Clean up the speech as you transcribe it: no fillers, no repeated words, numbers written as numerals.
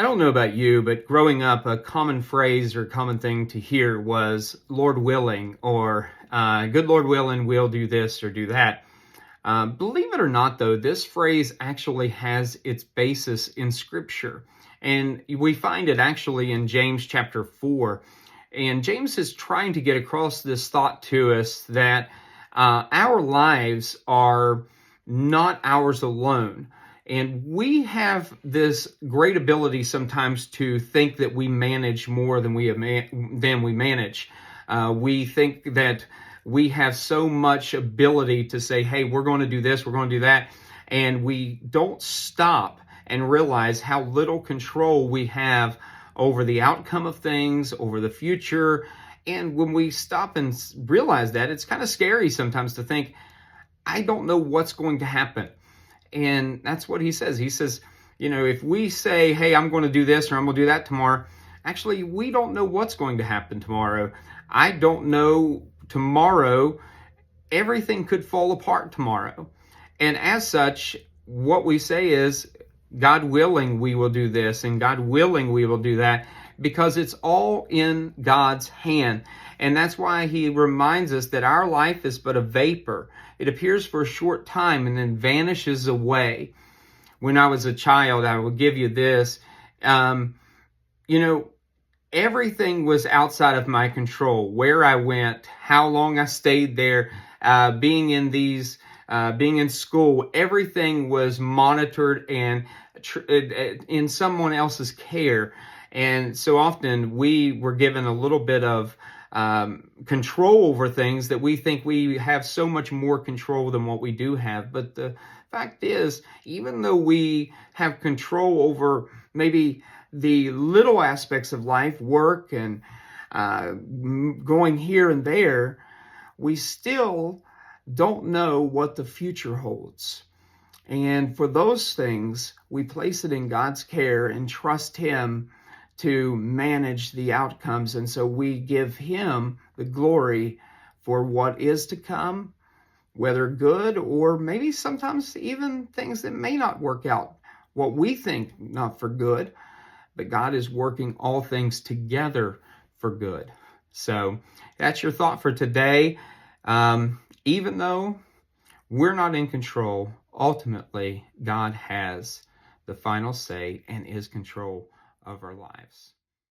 I don't know about you, but growing up, a common phrase or common thing to hear was Lord willing, or good Lord willing, we'll do this or do that. Believe it or not, though, this phrase actually has its basis in Scripture. And we find it actually in James chapter 4. And James is trying to get across this thought to us that our lives are not ours alone. And we have this great ability sometimes to think that we manage more than we manage. We think that we have so much ability to say, hey, we're going to do this, we're going to do that. And we don't stop and realize how little control we have over the outcome of things, over the future. And when we stop and realize that, it's kind of scary sometimes to think, I don't know what's going to happen. And that's what he says. He says, if we say, hey, I'm going to do this or I'm going to do that tomorrow, actually, we don't know what's going to happen tomorrow. I don't know tomorrow. Everything could fall apart tomorrow. And as such, what we say is, God willing, we will do this, and God willing, we will do that, because it's all in God's hand. And that's why he reminds us that our life is but a vapor. It appears for a short time and then vanishes away. When I was a child, I will give you this. Everything was outside of my control. Where I went, how long I stayed there, being in school, everything was monitored and in someone else's care. And so often we were given a little bit of control over things that we think we have so much more control than what we do have. But the fact is, even though we have control over maybe the little aspects of life, work and going here and there, we still don't know what the future holds. And for those things, we place it in God's care and trust him to manage the outcomes. And so we give him the glory for what is to come, whether good or maybe sometimes even things that may not work out what we think not for good, but God is working all things together for good. So that's your thought for today. Even though we're not in control, ultimately God has the final say and is control of our lives.